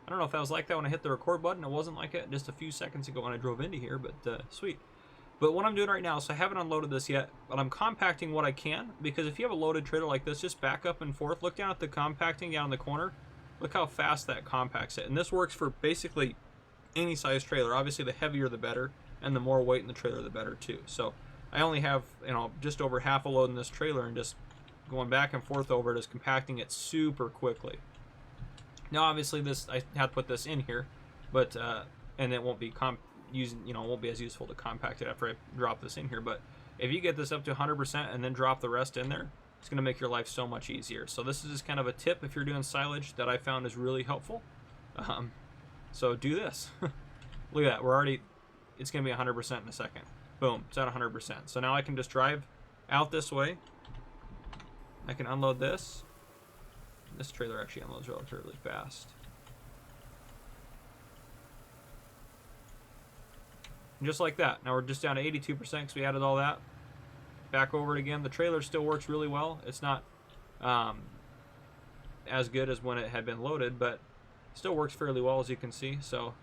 I don't know if that was like that when I hit the record button. It wasn't like it just a few seconds ago when I drove into here, but sweet. But what I'm doing right now, so I haven't unloaded this yet, but I'm compacting what I can, because if you have a loaded trailer like this, just back up and forth. Look down at the compacting down in the corner. Look how fast that compacts it. And this works for basically any size trailer. Obviously, the heavier the better, and the more weight in the trailer, the better too. So I only have, just over half a load in this trailer, and just going back and forth over it is compacting it super quickly. Now, obviously, I have to put this in here, but and it won't be it won't be as useful to compact it after I drop this in here. But if you get this up to 100% and then drop the rest in there, it's going to make your life so much easier. So this is just kind of a tip if you're doing silage that I found is really helpful. So do this. Look at that. It's going to be 100% in a second. Boom. It's at 100%. So now I can just drive out this way. I can unload this. This trailer actually unloads relatively fast. And just like that. Now we're just down to 82% because we added all that. Back over it again. The trailer still works really well. It's not as good as when it had been loaded, but still works fairly well, as you can see. So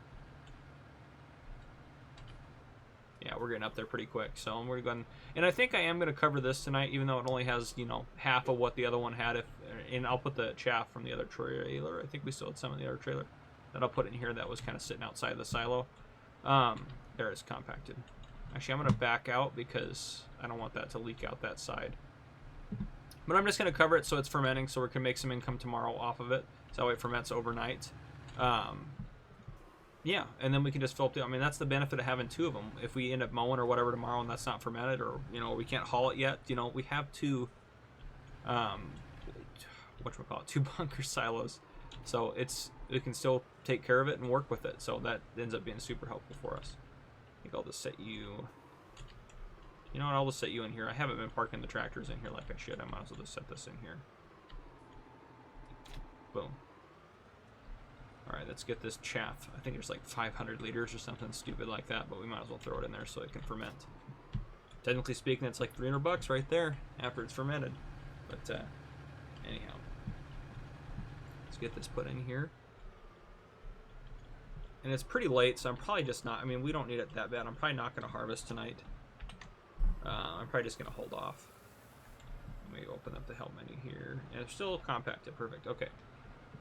yeah, we're getting up there pretty quick. So we're going, and I think I am going to cover this tonight, even though it only has, half of what the other one had. And I'll put the chaff from the other trailer. I think we still had some in the other trailer that I'll put in here that was kind of sitting outside the silo. There it's compacted. Actually, I'm going to back out because I don't want that to leak out that side. But I'm just going to cover it so it's fermenting, so we can make some income tomorrow off of it. So that way it ferments overnight. Yeah, and then we can just fill up the, that's the benefit of having two of them. If we end up mowing or whatever tomorrow and that's not fermented, or, we can't haul it yet, we have two, two bunker silos. So we can still take care of it and work with it. So that ends up being super helpful for us. I think I'll just set you, I'll just set you in here. I haven't been parking the tractors in here like I should. I might as well just set this in here. Boom. All right, let's get this chaff. I think there's like 500 liters or something stupid like that, but we might as well throw it in there so it can ferment. Technically speaking, it's like $300 right there after it's fermented. But anyhow, let's get this put in here. And it's pretty late, so I'm probably just not, I mean, we don't need it that bad. I'm probably not going to harvest tonight. I'm probably just going to hold off. Let me open up the help menu here. And it's still compacted. Perfect. Okay.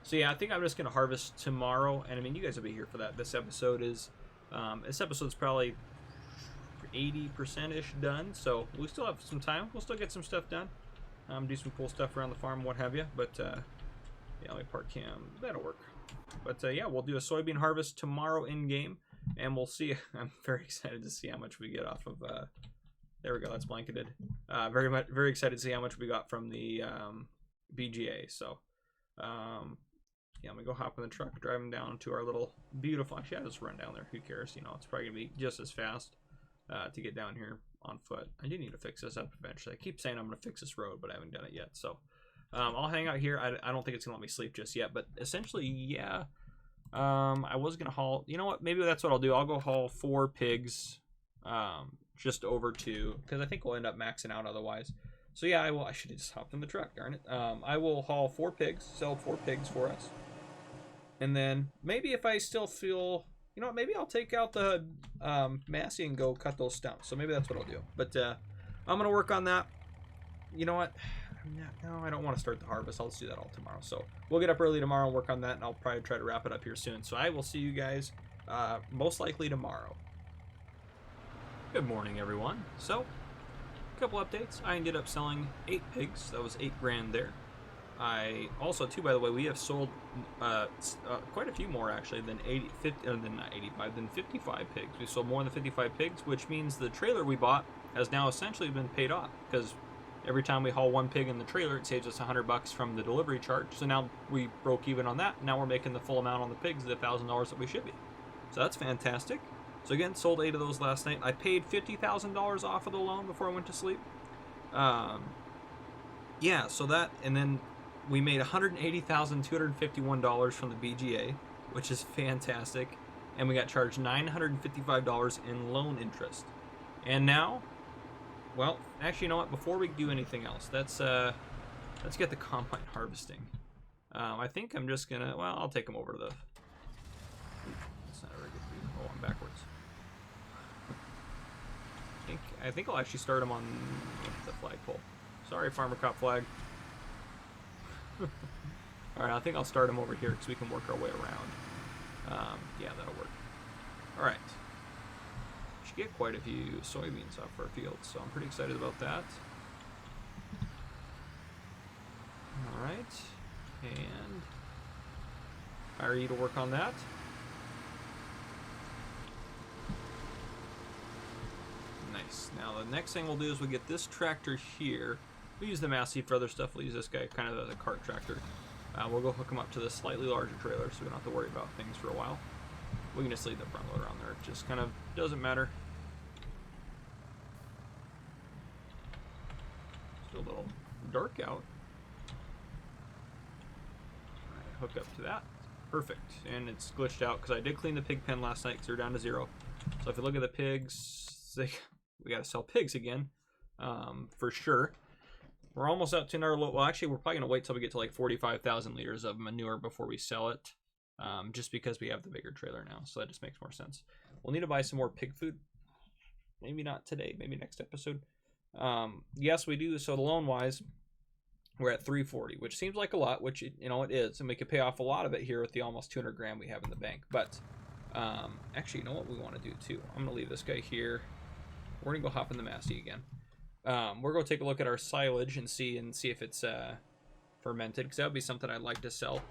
So yeah, I think I'm just going to harvest tomorrow. And I mean, you guys will be here for that. This episode's probably 80%-ish done. So we still have some time. We'll still get some stuff done. Do some cool stuff around the farm, what have you. But yeah, let me park cam. That'll work. But yeah, we'll do a soybean harvest tomorrow in game, and we'll see. I'm very excited to see how much we get off of. There we go. That's blanketed. Very excited to see how much we got from the BGA. So yeah, I'm gonna go hop in the truck, driving down to our little beautiful. Actually, I'll just run down there. Who cares? You know, it's probably gonna be just as fast to get down here on foot. I do need to fix this up eventually. I keep saying I'm gonna fix this road, but I haven't done it yet. So. I'll hang out here. I don't think it's going to let me sleep just yet, but essentially, yeah. I was going to haul... You know what? Maybe that's what I'll do. I'll go haul 4 pigs just over 2, because I think we'll end up maxing out otherwise. So yeah, I will. I should have just hopped in the truck, darn it. I will haul 4 pigs, sell 4 pigs for us. And then maybe if I still feel... You know what? Maybe I'll take out the Massey and go cut those stumps. So maybe that's what I'll do. But I'm going to work on that. You know what? No, I don't want to start the harvest. I'll just do that all tomorrow. So we'll get up early tomorrow and work on that, and I'll probably try to wrap it up here soon. So I will see you guys most likely tomorrow. Good morning, everyone. So, a couple updates. I ended up selling 8 pigs. That was 8 grand there. I also, too, by the way, we have sold quite a few more actually than 55 pigs. We sold more than 55 pigs, which means the trailer we bought has now essentially been paid off, because every time we haul 1 pig in the trailer, it saves us $100 from the delivery charge. So now we broke even on that. Now we're making the full amount on the pigs, the $1,000 that we should be. So that's fantastic. So again, sold 8 of those last night. I paid $50,000 off of the loan before I went to sleep. Yeah, so that, and then we made $180,251 from the BGA, which is fantastic. And we got charged $955 in loan interest. And now, well, actually, you know what? Before we do anything else, let's get the combine harvesting. I think I'm just gonna. Well, I'll take them over to the. That's not a very good view. Oh, I'm backwards. I think I'll actually start them on the flagpole. Sorry, Farmer Cop flag. All right, I think I'll start them over here because we can work our way around. Yeah, that'll work. All right. Should get quite a few soybeans off our fields, so I'm pretty excited about that. All right, and hire you to work on that. Nice. Now the next thing we'll do is we'll get this tractor here. We use the Massey for other stuff. We'll use this guy kind of as a cart tractor. We'll go hook him up to this slightly larger trailer, so we don't have to worry about things for a while. We can just leave the front loader on there. It just kind of doesn't matter. Still a little dark out. Alright, hook up to that. Perfect. And it's glitched out because I did clean the pig pen last night because they're down to 0. So if you look at the pigs, we got to sell pigs again, for sure. We're almost up to another load. Well, actually, we're probably going to wait till we get to like 45,000 liters of manure before we sell it. Just because we have the bigger trailer now, so that just makes more sense. We'll need to buy some more pig food. Maybe not today, maybe next episode. Yes, we do. So the loan wise, we're at 340, which seems like a lot, which you know it is, and we could pay off a lot of it here with the almost 200 grand we have in the bank. But actually, you know what we want to do too? I'm gonna leave this guy here. We're gonna go hop in the Massey again. We're gonna take a look at our silage and see if it's fermented, because that would be something I'd like to sell.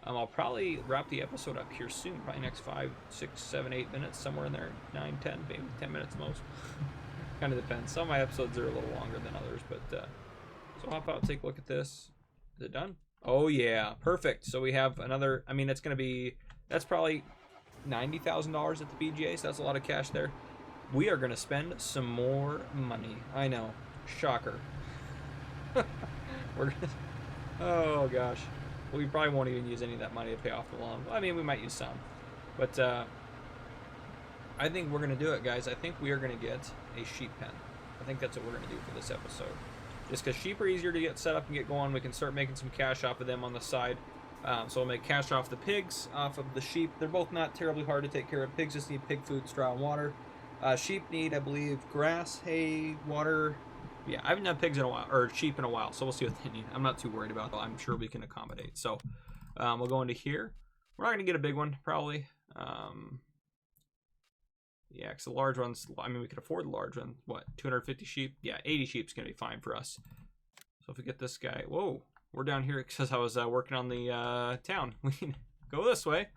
I'll probably wrap the episode up here soon, probably next 5, 6, 7, 8 minutes, somewhere in there, 9, 10, maybe 10 minutes most. Kind of depends. Some of my episodes are a little longer than others, but so hop out, take a look at this. Is it done? Oh yeah, perfect. So we have another. I mean, that's probably $90,000 at the BGA, so that's a lot of cash there. We are gonna spend some more money. I know, shocker. Oh gosh. we probably won't even use any of that money to pay off the loan. Well, I mean, we might use some. But I think we're going to do it, guys. I think we are going to get a sheep pen. I think that's what we're going to do for this episode. Just because sheep are easier to get set up and get going, we can start making some cash off of them on the side. So we'll make cash off the pigs, off of the sheep. They're both not terribly hard to take care of. Pigs just need pig food, straw, and water. Sheep need, I believe, grass, hay, water. Yeah, I haven't done pigs in a while, or sheep in a while, so we'll see what they need. I'm not too worried about it. I'm sure we can accommodate. So we'll go into here. We're not going to get a big one, probably. Yeah, because the large ones, I mean, we could afford the large one. What, 250 sheep? Yeah, 80 sheep's going to be fine for us. So if we get this guy, whoa, we're down here because I was working on the town. We can go this way.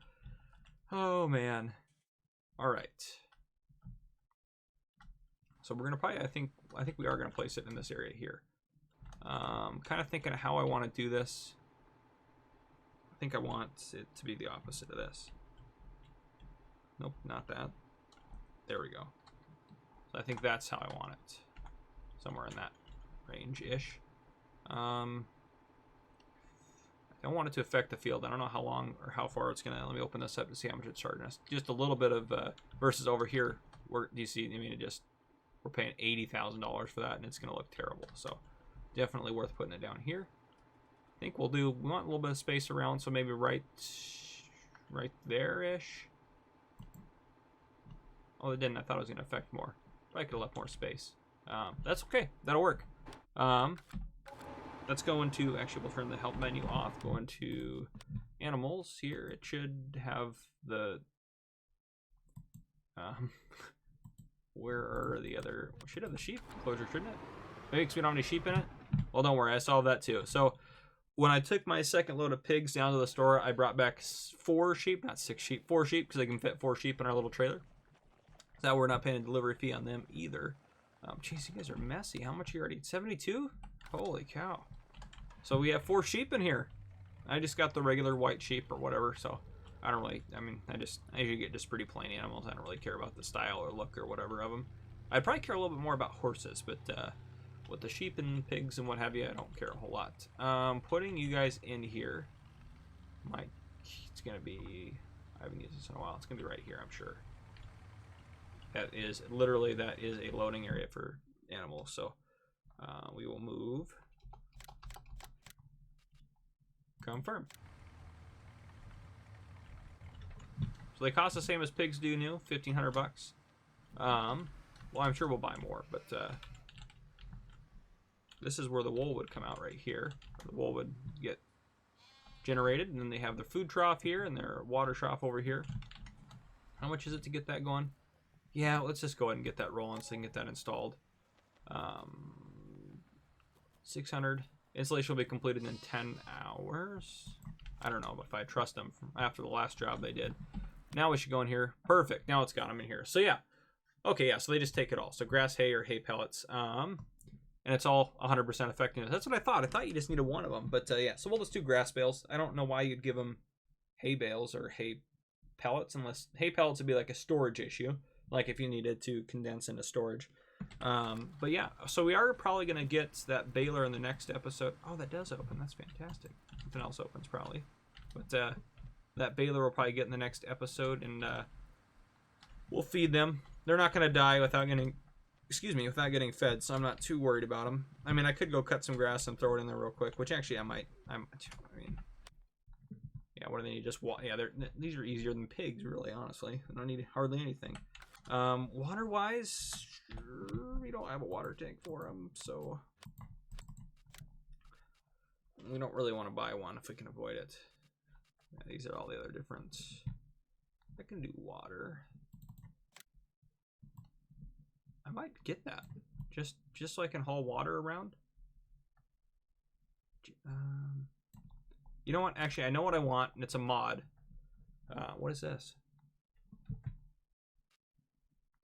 Oh, man. All right. So we're going to probably, I think we are going to place it in this area here. Kind of thinking of how I want to do this. I think I want it to be the opposite of this. Nope, not that. There we go. So I think that's how I want it. Somewhere in that range-ish. I don't want it to affect the field. I don't know how long or how far it's gonna. Let me open this up to see how much it's charging us. Just a little bit of versus over here. Where do you see? I mean, we're paying $80,000 for that, and it's gonna look terrible. So definitely worth putting it down here. I think we want a little bit of space around, so maybe right there-ish. Oh, it didn't. I thought it was gonna affect more. Probably could have left more space. That's okay. That'll work. Let's go into, actually, we'll turn the help menu off. Go into animals here. It should have the, where are the other, it should have the sheep enclosure, shouldn't it? Maybe because we don't have any sheep in it? Well, don't worry, I solved that too. So when I took my second load of pigs down to the store, I brought back 4 sheep, not 6 sheep, 4 sheep, because I can fit 4 sheep in our little trailer. So we're not paying a delivery fee on them either. Jeez, you guys are messy. How much are you already? 72? Holy cow. So we have 4 sheep in here. I just got the regular white sheep or whatever, so I don't really, I mean, I usually get just pretty plain animals. I don't really care about the style or look or whatever of them. I'd probably care a little bit more about horses, but with the sheep and pigs and what have you, I don't care a whole lot. Putting you guys in here, it's going to be, I haven't used this in a while. It's going to be right here, I'm sure. That is literally, that is a loading area for animals. So we will move. Confirm. So they cost the same as pigs do new, 1,500 bucks. Well, I'm sure we'll buy more, but this is where the wool would come out right here. The wool would get generated, and then they have their food trough here and their water trough over here. How much is it to get that going? Yeah, let's just go ahead and get that rolling so we can get that installed. 600. Installation will be completed in 10 hours. I don't know if I trust them from after the last job they did. Now we should go in here. Perfect. Now it's got them in here. So yeah. Okay, yeah, so they just take it all. So grass, hay, or hay pellets. And it's all 100% effectiveness. That's what I thought. I thought you just needed one of them. But yeah, so we'll just do grass bales. I don't know why you'd give them hay bales or hay pellets, unless hay pellets would be like a storage issue. Like if you needed to condense into storage. But yeah, so we are probably going to get that baler in the next episode. Oh, that does open. That's fantastic. Something else opens probably. But that baler will probably get in the next episode, and we'll feed them. They're not going to die without getting, without getting fed, so I'm not too worried about them. I mean, I could go cut some grass and throw it in there real quick, which actually I mean, yeah, what do they need? Just yeah, these are easier than pigs, really, honestly. I don't need hardly anything. Water-wise, sure, we don't have a water tank for them, so we don't really want to buy one if we can avoid it. Yeah, these are all the other different. I can do water. I might get that just so I can haul water around. You know what? Actually, I know what I want, and it's a mod. What is this?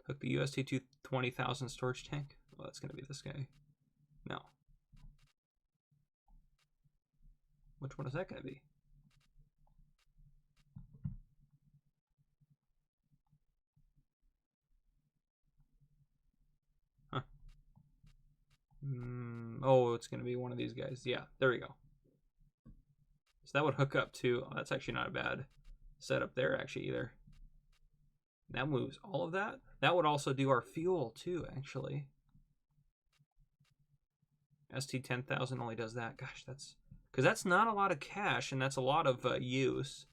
Hook the UST to 20,000 storage tank. Well, that's going to be this guy. No. Which one is that going to be? Huh. Oh, it's going to be one of these guys. Yeah, there we go. So that would hook up to, oh, that's actually not a bad setup there actually either. That moves all of that. That would also do our fuel too, actually. ST10000 only does that. Gosh, that's, because that's not a lot of cash and that's a lot of use.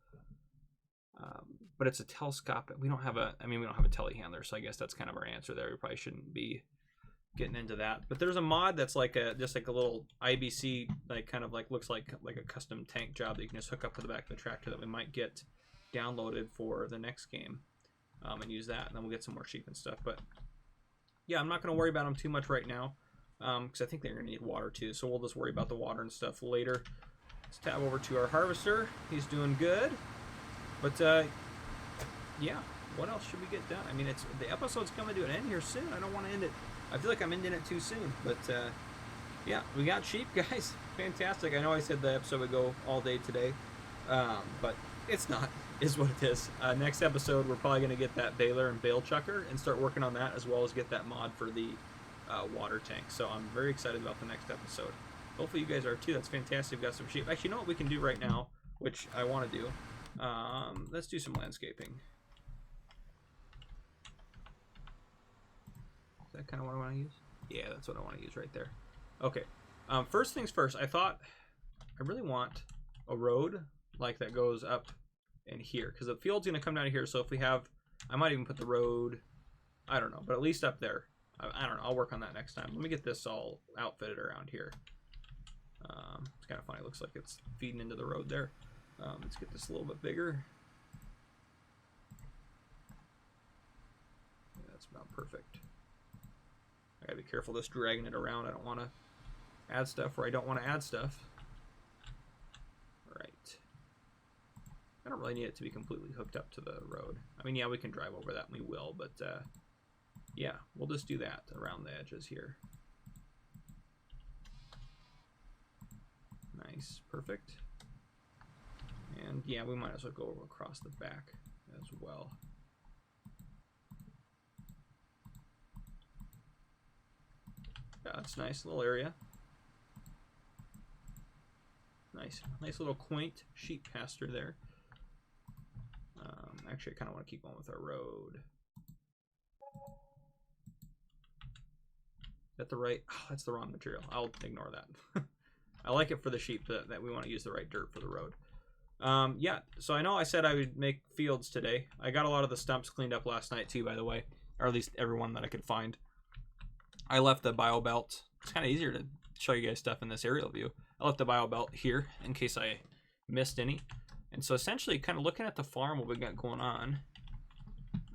But it's a telescopic. We don't have a, I mean, we don't have a telehandler, so I guess that's kind of our answer there. We probably shouldn't be getting into that. But there's a mod that's like a, just like a little IBC, like kind of like, looks like a custom tank job that you can just hook up to the back of the tractor that we might get downloaded for the next game, and use that, and then we'll get some more sheep and stuff. But yeah, I'm not going to worry about them too much right now, because I think they're going to need water too, so we'll just worry about the water and stuff later. Let's tab over to our harvester. He's doing good. But yeah, what else should we get done? I mean, it's, the episode's coming to an end here soon. I don't want to end it, I feel like I'm ending it too soon. But yeah, we got sheep, guys. Fantastic. I know I said the episode would go all day today, but it's not, is what it is. Next episode, we're probably going to get that baler and bale chucker and start working on that, as well as get that mod for the water tank. So I'm very excited about the next episode. Hopefully you guys are too. That's fantastic. We've got some sheep. Actually, you know what we can do right now, which I want to do? Let's do some landscaping. Is that kind of what I want to use? Yeah, that's what I want to use right there. Okay. First things first, I thought I really want a road like that goes up in here, because the field's going to come down here. So if we have, I might even put the road, I don't know, but at least up there. I don't know. I'll work on that next time. Let me get this all outfitted around here. It's kind of funny. It looks like it's feeding into the road there. Let's get this a little bit bigger. Yeah, that's about perfect. I gotta be careful just dragging it around. I don't want to add stuff where I don't want to add stuff. All right. I don't really need it to be completely hooked up to the road. I mean, yeah, we can drive over that, and we will, but yeah, we'll just do that around the edges here. Nice, perfect. And yeah, we might as well go across the back as well. Yeah, that's nice little area. Nice little quaint sheep pasture there. Actually, I kind of want to keep going with our road. Is that the right? Oh, that's the wrong material. I'll ignore that. I like it for the sheep that we want to use the right dirt for the road. Yeah, so I know I said I would make fields today. I got a lot of the stumps cleaned up last night too, by the way, or at least everyone that I could find. I left the bio belt. It's kind of easier to show you guys stuff in this aerial view. I left the bio belt here in case I missed any. And so essentially kind of looking at the farm, what we got going on.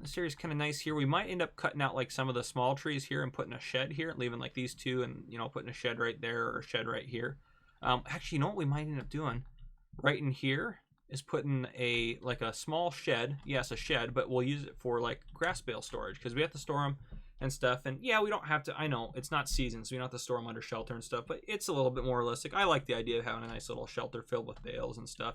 This area is kind of nice here. We might end up cutting out like some of the small trees here and putting a shed here, leaving like these two and, you know, putting a shed right there or a shed right here. Actually, you know what we might end up doing? Right in here is putting a like a small shed. Yes, a shed, but we'll use it for like grass bale storage because we have to store them and stuff. And yeah, we don't have to, I know it's not season, so we don't have to store them under shelter and stuff, but it's a little bit more realistic. I like the idea of having a nice little shelter filled with bales and stuff.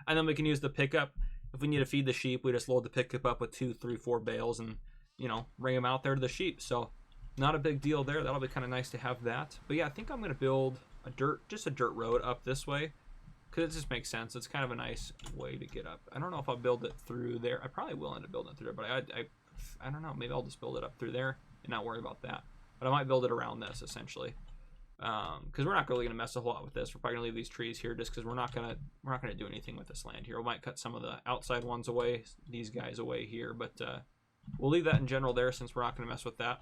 And then we can use the pickup. If we need to feed the sheep, we just load the pickup up with 2, 3, 4 bales and, you know, bring them out there to the sheep. So not a big deal there. That'll be kind of nice to have that. But yeah, I think I'm going to build just a dirt road up this way because it just makes sense. It's kind of a nice way to get up. I don't know if I'll build it through there. I probably will end up building it through there, but I don't know. Maybe I'll just build it up through there and not worry about that. But I might build it around this essentially. Because we're not really going to mess a whole lot with this. We're probably going to leave these trees here just because we're not going to do anything with this land here. We might cut some of the outside ones away, these guys away here, but we'll leave that in general there since we're not going to mess with that.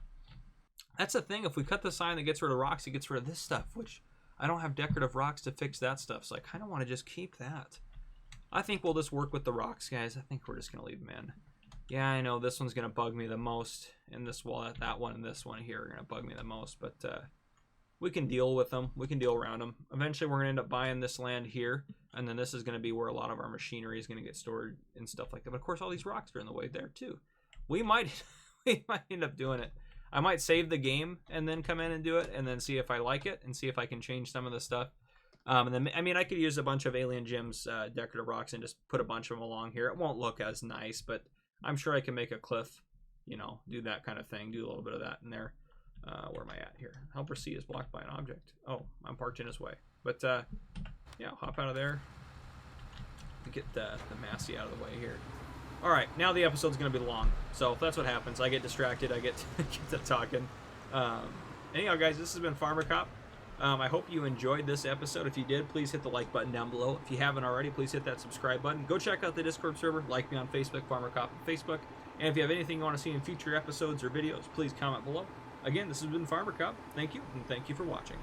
That's the thing. If we cut the sign that gets rid of rocks, it gets rid of this stuff, which I don't have decorative rocks to fix that stuff, so I kind of want to just keep that. I think we'll just work with the rocks, guys. I think we're just going to leave them in. Yeah, I know this one's going to bug me the most, and this wall, that one and this one here are going to bug me the most, but we can deal with them. We can deal around them. Eventually, we're going to end up buying this land here, and then this is going to be where a lot of our machinery is going to get stored and stuff like that. But of course, all these rocks are in the way there too. We might end up doing it. I might save the game and then come in and do it, and then see if I like it and see if I can change some of the stuff. And then, I mean, I could use a bunch of Alien Gems decorative rocks and just put a bunch of them along here. It won't look as nice, but I'm sure I can make a cliff, you know, do that kind of thing, do a little bit of that in there. Where am I at here? Helper C is blocked by an object. Oh, I'm parked in his way. But yeah, I'll hop out of there. Get the Massey out of the way here. All right, now the episode's going to be long, so that's what happens. I get distracted. I get to talking. Anyhow, guys, this has been Farmer Cop. I hope you enjoyed this episode. If you did, please hit the like button down below. If you haven't already, please hit that subscribe button. Go check out the Discord server. Like me on Facebook, Farmer Cop on Facebook. And if you have anything you want to see in future episodes or videos, please comment below. Again, this has been Farmer Cop. Thank you, and thank you for watching.